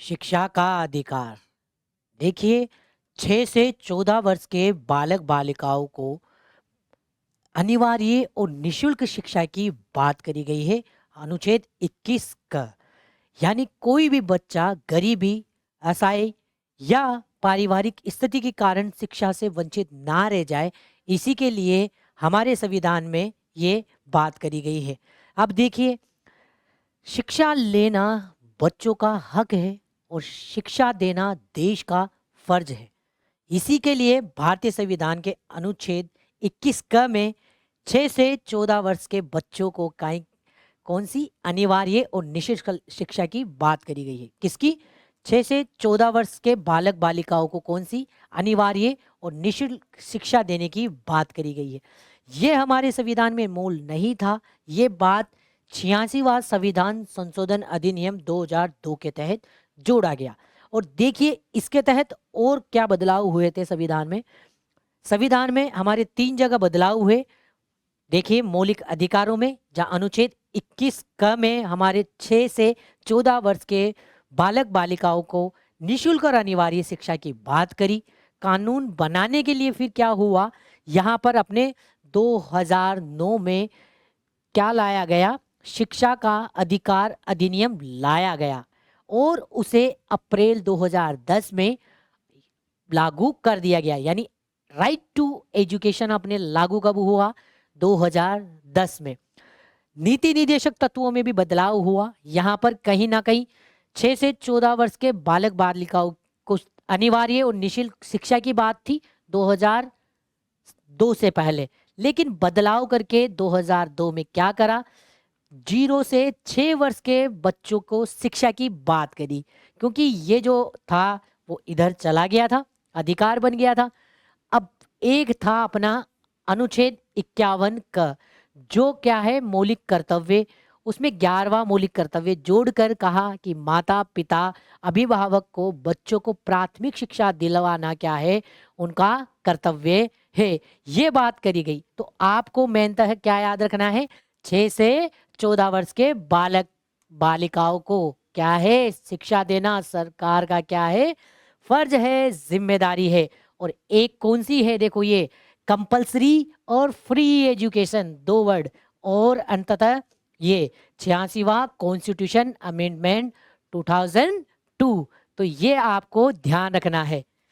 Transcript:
शिक्षा का अधिकार। देखिए, 6 से 14 वर्ष के बालक बालिकाओं को अनिवार्य और निशुल्क शिक्षा की बात करी गई है अनुच्छेद 21 का। यानी कोई भी बच्चा गरीबी, असहाय या पारिवारिक स्थिति के कारण शिक्षा से वंचित ना रह जाए, इसी के लिए हमारे संविधान में ये बात करी गई है। अब देखिए, शिक्षा लेना बच्चों का हक है और शिक्षा देना देश का फर्ज है। इसी के लिए भारतीय संविधान के अनुच्छेद 21 क में 6 से 14 वर्ष के बच्चों को कौन सी अनिवार्य और निःशुल्क शिक्षा की बात करी गई है। किसकी? 6 से 14 वर्ष के बालक बालिकाओं को कौन सी अनिवार्य और निःशुल्क शिक्षा देने की बात करी गई है। ये हमारे संविधान में मूल नहीं था। ये बात 86वां संविधान संशोधन अधिनियम 2002 के तहत जोड़ा गया। और देखिए, इसके तहत और क्या बदलाव हुए थे संविधान में। संविधान में हमारे 3 जगह बदलाव हुए। देखिए, मौलिक अधिकारों में, जहाँ अनुच्छेद 21 क में हमारे 6 से 14 वर्ष के बालक बालिकाओं को निःशुल्क और अनिवार्य शिक्षा की बात करी। कानून बनाने के लिए फिर क्या हुआ, यहाँ पर अपने 2009 में क्या लाया गया, शिक्षा का अधिकार अधिनियम लाया गया और उसे अप्रैल 2010 में लागू कर दिया गया। यानी राइट टू एजुकेशन अपने लागू कब हुआ? 2010 में। नीति निर्देशक तत्वों में भी बदलाव हुआ। यहाँ पर कहीं ना कहीं 6 से 14 वर्ष के बालक बालिकाओं को अनिवार्य और निःशुल्क शिक्षा की बात थी 2002 से पहले, लेकिन बदलाव करके 2002 में क्या करा, 0 से 6 वर्ष के बच्चों को शिक्षा की बात करी, क्योंकि ये जो था वो इधर चला गया था, अधिकार बन गया था। अब एक था अपना अनुच्छेद 51 का, जो क्या है, मौलिक कर्तव्य। उसमें 11वां मौलिक कर्तव्य जोड़कर कहा कि माता पिता अभिभावक को बच्चों को प्राथमिक शिक्षा दिलवाना क्या है, उनका कर्तव्य है। ये बात करी गई। तो आपको मेनतः क्या याद रखना है, 6 से 14 वर्ष के बालक बालिकाओं को क्या है, शिक्षा देना सरकार का क्या है, फर्ज है, जिम्मेदारी है। और एक कौन सी है, देखो, ये कंपल्सरी और फ्री एजुकेशन, 2 वर्ड। और अंततः ये 86वां कॉन्स्टिट्यूशन अमेंडमेंट 2002। तो ये आपको ध्यान रखना है।